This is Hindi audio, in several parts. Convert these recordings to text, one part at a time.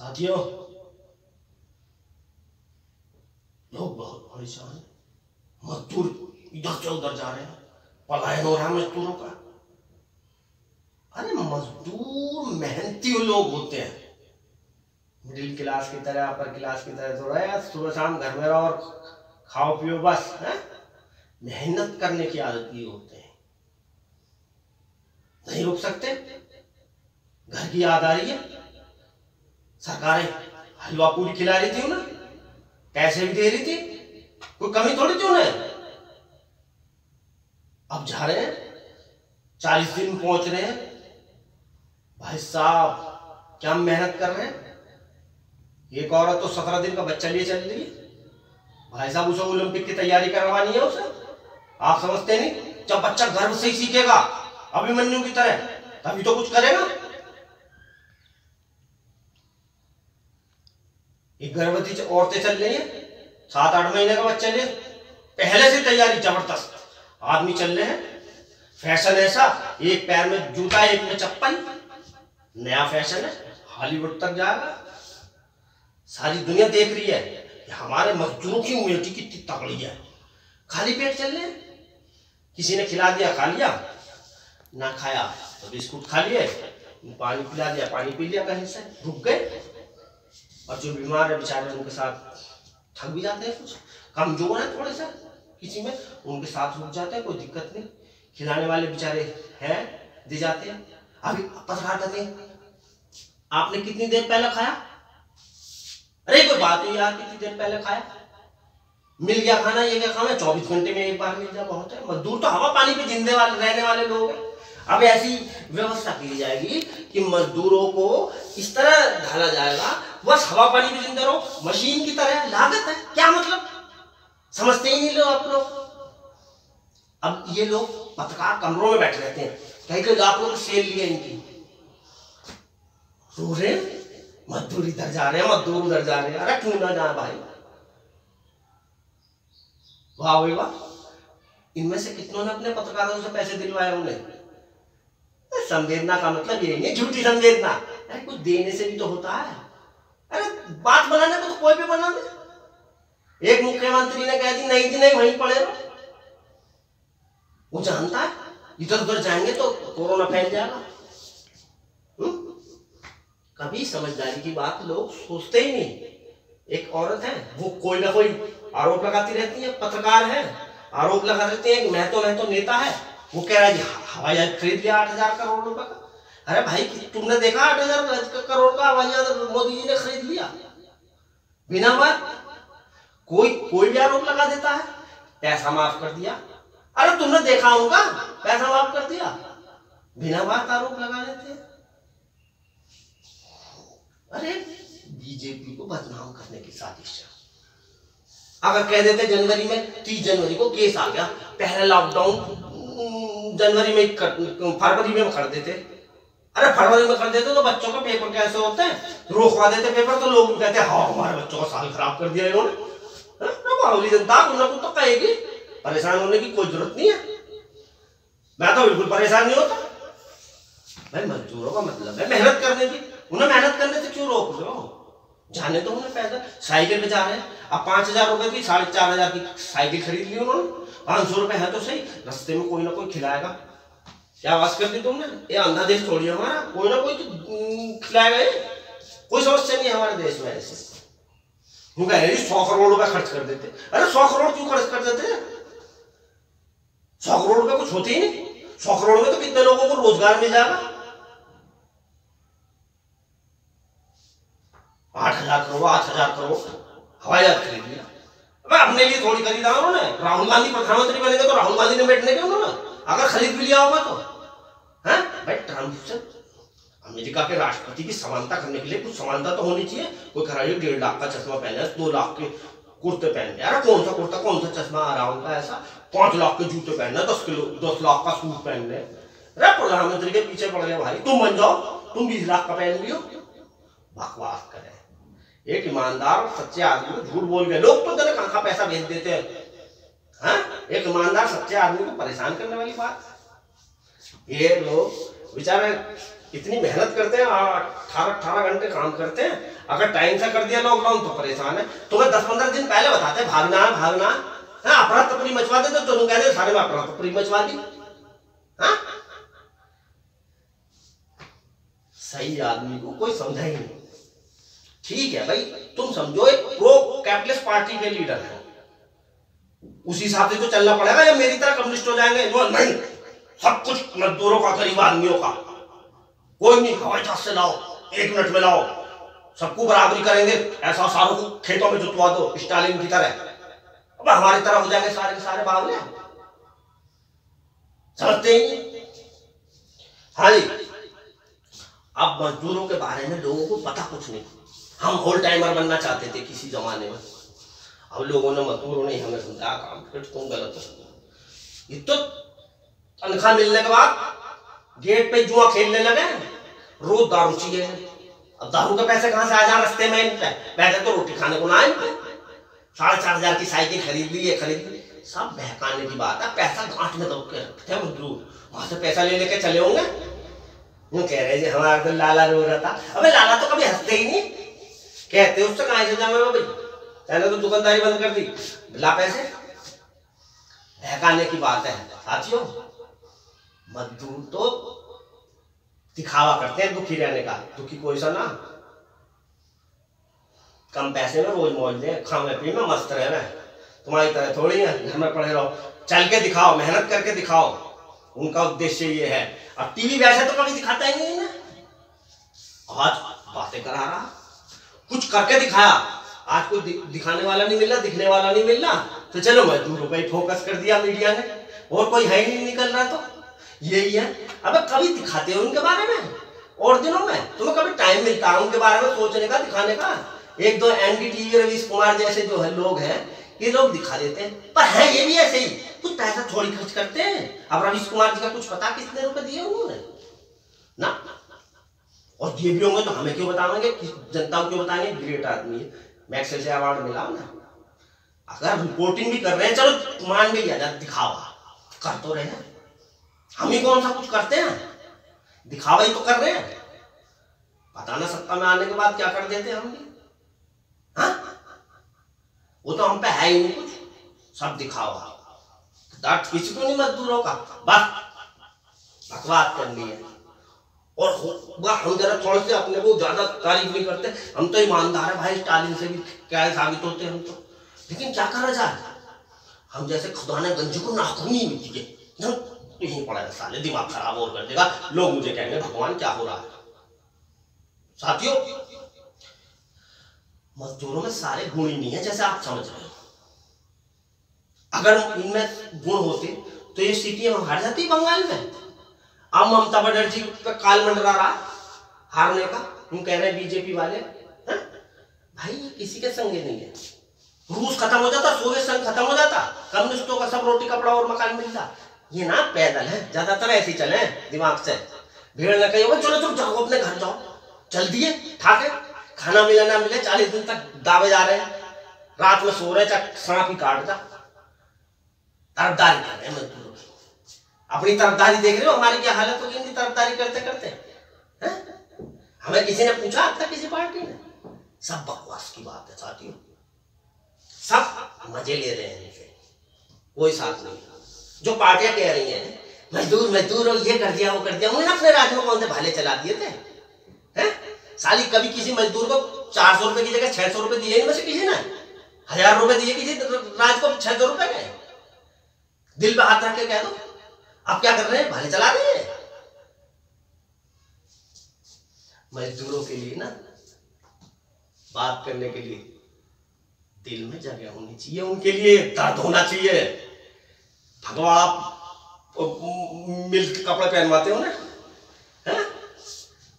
साथियों, लोग बहुत परेशान हैं। मजदूर इधर से उधर जा रहे हैं, पलायन हो रहा है मजदूरों का। अरे मजदूर मेहनती लोग होते हैं, मिडिल क्लास की तरह, अपर क्लास की तरह थोड़ा यार सुबह शाम घर में रहो और खाओ पियो बस है। मेहनत करने की आदत ये होते हैं, नहीं रुक सकते। घर की याद आ रही है, सरकारें हलवा पूरी खिला रही थी उन्हें, पैसे भी दे रही थी, कोई कमी थोड़ी थी उन्हें। अब जा रहे हैं 40 दिन पहुंच रहे हैं, भाई साहब क्या मेहनत कर रहे हैं। एक औरत तो 17 दिन का बच्चा लिए चल रही है, भाई साहब उसे ओलंपिक की तैयारी करवानी है उसे। आप समझते नहीं, जब बच्चा गर्भ से ही सीखेगा अभिमन्यु की तरह, तभी तो कुछ करेगा। एक गर्भवती औरतें चल रही है 7-8 महीने का बच्चा लिए, पहले से तैयारी जबरदस्त। आदमी चल रहे हैं, फैशन ऐसा, एक पैर में जूता एक में चप्पल, नया फैशन है, हॉलीवुड तक जाएगा। सारी दुनिया देख रही है कि हमारे मजदूरों की इम्यूनिटी कितनी तगड़ी है। खाली पेट चल रहे हैं, किसी ने खिला दिया खा लिया, ना खाया तो बिस्कुट खा लिए, पानी पिला दिया पानी पी लिया, कहीं से रुक गए। और जो बीमार है बेचारे उनके साथ थक भी जाते हैं, कुछ कमजोर है थोड़े से किसी में, उनके साथ रुक जाते हैं, कोई दिक्कत नहीं। खिलाने वाले बेचारे हैं, दे जाते हैं। अभी पथरार करते हैं, आपने कितनी देर पहले खाया? अरे कोई बात नहीं यार, कितनी देर पहले खाया, मिल गया खाना, ये क्या खाना, 24 घंटे में एक बार मिल जाए बहुत है। मजदूर तो हवा पानी पे जिंदे वाले रहने वाले लोग हैं। अब ऐसी व्यवस्था की जाएगी कि मजदूरों को इस तरह ढाला जाएगा, बस हवा पानी पे जिंदे रहो, मशीन की तरह। लागत है क्या मतलब, समझते ही नहीं लोग आप लोग। अब ये लोग पत्रकार कमरों में बैठे रहते हैं, कहीं आप लोग सेल लिए इनकी, रो रहे मजदूर इधर जा रहे हैं, मजदूर उधर जा रहे हैं। अरे क्यों ना जाए भाई, वाह भाई वाह। इनमें से कितनों ने अपने पत्रकारों से पैसे दिलवाए उन्हें। संवेदना का मतलब ये नहीं झूठी संवेदना, अरे कुछ देने से भी तो होता है। अरे बात बनाने को तो कोई भी बना दे। एक मुख्यमंत्री ने कह दी नहीं थी नहीं, वहीं पड़े रहो। वो जानता है इधर उधर जाएंगे तो कोरोना फैल जाएगा। कभी समझदारी की बात लोग सोचते ही नहीं। एक औरत है, वो कोई ना कोई आरोप लगाती रहती है, पत्रकार है, आरोप लगा देते हैं। मैं तो नेता है, वो कह रहा है हवाई जहाज खरीद लिया 8,000 करोड़ रुपए का। अरे भाई तुमने देखा 8,000 करोड़ का हवाई जहाज मोदी जी ने खरीद लिया बिना बात? कोई भी आरोप लगा देता है, पैसा माफ कर दिया। अरे तुमने देखा होगा, पैसा माफ कर दिया, बिना बात आरोप लगा देते हैं। अरे बीजेपी को बदनाम करने की साजिश। अगर कह देते जनवरी में 30 जनवरी को केस आ गया, पहले लॉकडाउन जनवरी में फरवरी में कर देते। अरे फरवरी में कर देते तो बच्चों का पेपर कैसे होते हैं, रोकवा देते पेपर, तो लोग कहते हैं हाँ हमारे बच्चों का साल खराब कर दिया इन्होंने। मामूली जनता कुछ ना कुछ तो कहेगी, परेशान होने की कोई जरूरत नहीं है। मैं तो बिल्कुल परेशान नहीं होता भाई। मजदूरों का मतलब है मेहनत करने की, उन्हें मेहनत करने से क्यों रोक रहे हो? जाने तो उन्हें पैदल साइकिल पे जा रहे हैं। अब 5,000 रुपए की 4,500 की साइकिल खरीद ली उन्होंने, 500 रुपए है तो सही, रास्ते में कोई ना कोई खिलाएगा। क्या आवाज कर दी तुमने? ये अंधा देश छोड़िए हमारा, कोई ना कोई तो खिलाएगा। कोई समस्या नहीं है हमारे देश में ऐसे। 100 करोड़ रुपए खर्च कर देते। अरे 100 करोड़ क्यों खर्च कर देते? 100 करोड़ रुपए कुछ होते ही नहीं। 100 करोड़ में तो कितने लोगों को रोजगार मिल जाएगा। 8,000 करोड़ 8,000 करोड़ हवाई जहाज खरीद लिया। अपने लिए थोड़ी खरीदा उन्होंने। राहुल गांधी प्रधानमंत्री बनेंगे तो राहुल गांधी ने बैठने के उन्होंने, अगर खरीद भी लिया होगा तो है भाई। ट्रंप से अमेरिका के राष्ट्रपति की समानता करने के लिए कुछ समानता तो होनी चाहिए। कोई कह रहा है 1.5 लाख का चश्मा पहना है, 2 लाख के कुर्ते पहन रहे। अरे कौन सा कुर्ता कौन सा चश्मा आ रहा उनका ऐसा, 5 लाख के जूते पहन रहे, 10 लाख का सूट पहन रहे। अरे प्रधानमंत्री के पीछे पड़ गए भाई, तुम बन जाओ, तुम 20 लाख का पहन लियो। बकवास करे। एक ईमानदार सच्चे आदमी को झूठ बोल गए लोग तो जाने कहां पैसा भेज देते हैं। एक ईमानदार सच्चे आदमी को परेशान करने वाली बात। ये लोग बेचारे इतनी मेहनत करते हैं, 18 घंटे काम करते हैं, अगर टाइम से कर दिया लॉकडाउन तो परेशान है। तुम्हें 10-15 दिन पहले बताते भागना भागना, हाँ अफरा तफरी मचवा दे तो तुम कहते सारे में अफरा तफरी मचवा दी। हाँ सही आदमी को कोई समझा ही नहीं। ठीक है भाई, तुम समझो एक प्रो कैपिटलिस्ट पार्टी के लीडर है, उसी हिसाब से तो चलना पड़ेगा, या मेरी तरह कम्युनिस्ट हो जाएंगे? नहीं, सब कुछ मजदूरों का, गरीब आदमियों का, कोई नहीं हवाई जहाज से लाओ, 1 मिनट में लाओ, सबको बराबरी करेंगे, ऐसा सारों को खेतों में जुतवा दो स्टालिन की तरह। अब हमारी तरह हो जाएंगे सारे के सारे बावले, समझते ही नहीं। हाँ जी, अब मजदूरों के बारे में लोगों को पता कुछ नहीं। हम होल टाइमर बनना चाहते थे किसी जमाने में, अब लोगों ने, मजदूरों ने हमें समझाया काम फिर तुम गलत हो। ये तो तनख्वाह मिलने के बाद गेट पे जुआ खेलने लगे, रोज दारू चाहिए। अब दारू के पैसे कहां से आ जाए रस्ते में? पैसे तो रोटी खाने को ना आए। 4,500 की साइकिल खरीद ली, सब बहकाने की बात है। पैसा गांठ में दबा के रखते हैं मजदूर, वहां से पैसा ले लेके चले होंगे। वो कह रहे जी हमारा तो लाला रो रहा था। अबे लाला तो कभी हंसते ही नहीं, कहते उससे कहां से जामे भाई, पहले तो दुकानदारी बंद कर दी, ला पैसे। बहकाने की बात है साथियों। मजदूर तो दिखावा करते हैं दुखी रहने का, दुखी कोई सा ना, कम पैसे में रोज मौज ले, खाने पीने में मस्त रह रहे। तुम्हारी तरह थोड़ी है घर में पड़े रहो, चल के दिखाओ, मेहनत करके दिखाओ, उनका उद्देश्य ये है। अब टीवी वैसे तो कभी दिखाता ही नहीं है, आज बातें करा रहा, कुछ करके दिखाया, आज कोई दिखाने वाला नहीं मिल रहा, दिखने वाला नहीं मिल रहा, तो चलो मजदूरों पर फोकस कर दिया मीडिया ने, और कोई है ही नहीं निकल रहा, तो यही है। अब कभी दिखाते हो उनके बारे में, और दिनों में तुम्हें कभी टाइम मिलता है उनके बारे में सोचने का, दिखाने का? 1-2 एनडीटीवी रवीश कुमार जैसे जो है लोग हैं, ये लोग दिखा देते हैं, पर है ये भी ऐसे ही, कुछ पैसा थोड़ी खर्च करते हैं। अब रवीश कुमार जी का कुछ पता कितने रुपए दिए उन्होंने ना, और ये भी होंगे तो हमें क्यों बताएंगे, जनता को क्यों बताएंगे? ग्रेट आदमी है, मैक्सेल से अवार्ड मिला ना। अगर रिपोर्टिंग भी कर रहे हैं, चलो मान भी लिया, दिखावा कर तो रहे हैं, हम ही कौन सा कुछ करते हैं, दिखावा ही तो कर रहे हैं। पता ना सत्ता में आने के बाद क्या कर देते हम भी, हाँ? वो तो हम पे है ही नहीं कुछ, सब दिखावा। डांट किसी को नहीं मजदूरों का, बस बकवास करनी है। और हम जरा थोड़े से अपने को ज्यादा तारीफ नहीं करते, हम तो ईमानदार है भाई, स्टालिन से भी क्या साबित होते हैं हम तो। लेकिन क्या करा जाए, हम जैसे खुदा ने गंजी को नाखून नहीं मिलती है, यही पड़ा है साले, दिमाग खराब और कर देगा, लोग मुझे कहेंगे भगवान क्या हो रहा है। साथियों, मजदूरों में सारे गुण ही नहीं है जैसे आप समझ रहे हो। अगर इनमें गुण होते तो ये सीटें हार जाती बंगाल में। अब ममता बनर्जी का काल मंडरा रहा हारने का, हम कह रहे हैं बीजेपी वाले, है? भाई ये किसी के संगे नहीं है। रूस खत्म हो जाता, सोवियत संघ खत्म हो जाता, कम्युनिस्टों का सब रोटी कपड़ा और मकान मिलता। ये ना पैदल है, ज्यादातर ऐसे ही चले दिमाग से, भीड़ न कही होगा, चलो तुम जाओ अपने घर जाओ, चल दिए ठाके, खाना मिले ना मिले, 40 दिन तक दावे जा रहे हैं, रात में सो रहे, चाहे सांप ही काट जा, तरफदारी कर रहे हैं मजदूरों की। अपनी तरफदारी देख रहे हो, हमारी क्या हालत होगी इनकी तरफदारी करते करते, हैं? हमें किसी ने पूछा अब तक, किसी पार्टी ने? सब बकवास की बात है साथियों, सब मजे ले रहे हैं इनसे, कोई साथ नहीं। जो पार्टियां कह रही हैं मजदूर मजदूर और ये कर दिया वो कर दिया, उन्होंने अपने राज्य में कौन से भाले चला दिए थे, हैं? साली कभी किसी मजदूर को 400 रुपए की जगह 600 रुपए दिए नहीं, किसी ने 1000 रुपए दिए किसी राज्य को 600 रुपए गए, दिल पे हाथ रख के कह दो। अब क्या कर रहे हैं, भाले चला रहे हैं। मजदूरों के लिए ना बात करने के लिए दिल में जगह होनी चाहिए, उनके लिए दर्द होना चाहिए। भगवान मिल के कपड़े पहनवाते हो ना, है?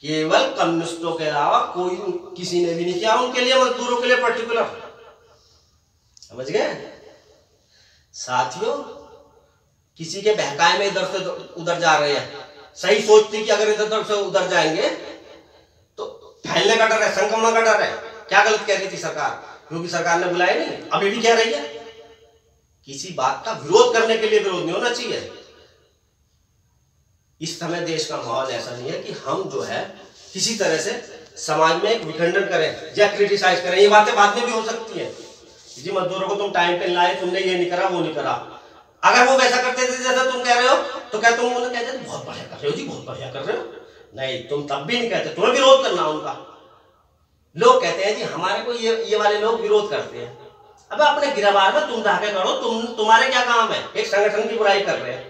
केवल कम्युनिस्टों के अलावा कोई किसी ने भी नहीं किया उनके लिए, मजदूरों के लिए पर्टिकुलर, समझ गए साथियों? किसी के बहकाए में इधर से उधर जा रहे हैं, सही सोचती कि अगर इधर उधर से उधर जाएंगे तो फैलने का डर है, संक्रमण का डर है। क्या गलत कह रही थी सरकार, क्योंकि सरकार ने बुलाया नहीं, अभी भी कह रही है। किसी बात का विरोध करने के लिए विरोध नहीं होना चाहिए, इस समय देश का माहौल ऐसा नहीं है कि हम जो है किसी तरह से समाज में एक विखंडन करें या क्रिटिसाइज करें। ये बातें बाद में भी हो सकती है, जी मजदूरों को तुम टाइम पे लाए, तुमने ये नहीं करा वो नहीं करा। अगर वो वैसा करते थे जैसा तुम कह रहे हो तो क्या तुम उन्हें कहते थे बहुत बढ़िया कर रहे हो जी, बहुत बढ़िया कर रहे हो? नहीं, तुम तब भी नहीं कहते, तुम्हें विरोध करना उनका। लोग कहते हैं जी हमारे को ये वाले लोग विरोध करते हैं। अब अपने गिरबार में तुम जाके करो, तुम्हारे क्या काम है? एक संगठन की बुराई कर रहे हैं,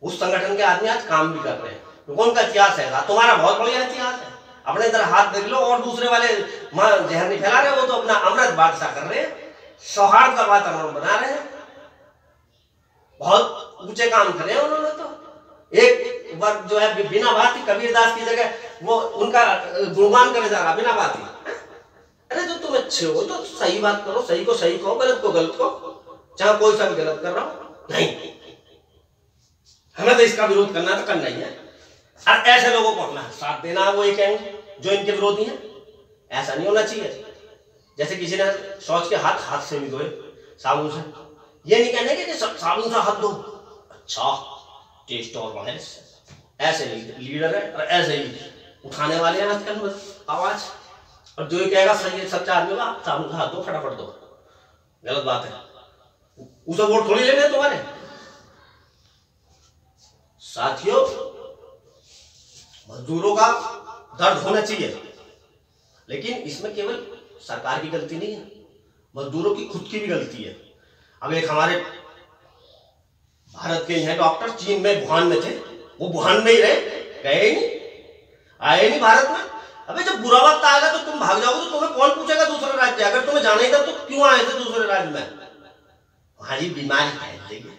उस संगठन के आदमी आज काम भी कर रहे हैं, क्योंकि उनका इतिहास है, तुम्हारा बहुत बढ़िया इतिहास है। अपने इधर हाथ देख लो, और दूसरे वाले जहर नहीं फैला रहे, वो तो अपना अमृत बादशाह कर रहे हैं, सौहार्द का वातावरण बना रहे हैं, बहुत ऊंचे काम करे हैं उन्होंने। तो एक वर्ग जो है बिना बात ही कबीरदास की जगह वो उनका गुणगान करे जा रहा बिना बात ही। अरे जो तुम अच्छे हो तो सही बात करो, सही को सही कहो, गलत को गलत कहो, चाहे कोई सा भी गलत कर रहा हो। नहीं, हमें तो इसका विरोध करना तो करना ही है, और ऐसे लोगों को अपना साथ देना, वो ये कहेंगे जो इनके विरोधी हैं। ऐसा नहीं होना चाहिए जैसे किसी ने शौच के हाथ से भी धोए साबुन से, ये नहीं कहने कि साबुन से हाथ धो, अच्छा टेस्ट और बढ़े। ऐसे लीडर है और ऐसे ही उठाने वाले हैं आजकल आवाज, और जो ये कहेगा सही है सच्चा आदमी होगा, साबुन से हाथ धो, फटाफट दो, गलत बात है, उसे वोट थोड़ी लेने तुम्हारे। साथियों, मजदूरों का दर्द होना चाहिए, लेकिन इसमें केवल सरकार की गलती नहीं है, मजदूरों की खुद की भी गलती है। अब एक हमारे भारत के हैं डॉक्टर, चीन में वुहान में थे, वो वुहान में ही रहे, गए ही नहीं, आए नहीं भारत में। अबे जब बुरा वक्त आएगा तो तुम भाग जाओगे, तो तुम्हें कौन पूछेगा दूसरे राज्य? अगर तुम्हें जाना ही था तो क्यों आए थे दूसरे राज्य में? वहां जी बीमारी फैल देगी,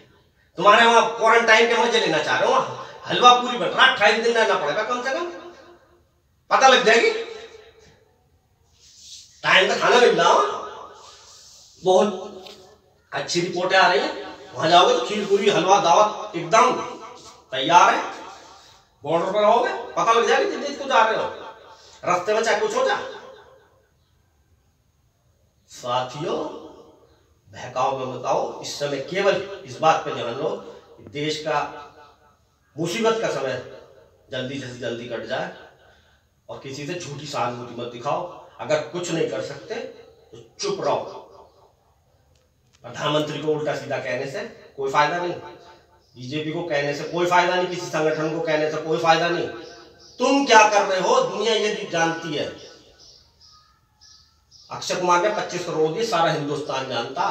तुम्हारे वहां क्वारंटाइन के मजे लेना चाह रहे हो, हलवा पूरी बन रहा, 28 दिन रहना पड़ेगा कम से कम, पता लग जाएगी, टाइम का खाना मिल रहा। बहुत अच्छी रिपोर्टें आ रही हैं, वहां जाओगे तो खीर पूरी हलवा दावत एकदम तैयार है, बॉर्डर पर रहोगे पता लग जाएगा दिल्ली को जा रहे हो, रास्ते में चाहे कुछ हो जाए। साथियों, बहकाओ में बताओ, इस समय केवल इस बात पे ध्यान लो कि देश का मुसीबत का समय जल्दी से जल्दी कट जाए, और किसी से झूठी सहानुभूति मत दिखाओ। अगर कुछ नहीं कर सकते तो चुप रहो। प्रधानमंत्री को उल्टा सीधा कहने से कोई फायदा नहीं, बीजेपी को कहने से कोई फायदा नहीं, किसी संगठन को कहने से कोई फायदा नहीं। तुम क्या कर रहे हो दुनिया ये जानती है। अक्षय कुमार ने 25 करोड़ दिए, सारा हिंदुस्तान जानता।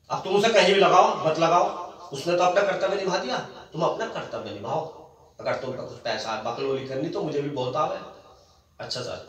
अब तुम उसे कहीं भी लगाओ मत लगाओ, उसने तो अपना कर्तव्य निभा दिया, तुम अपना कर्तव्य निभाओ। अगर तुमको कुछ पैसा बकलोली करनी तो मुझे भी बहुत आवे। अच्छा सर।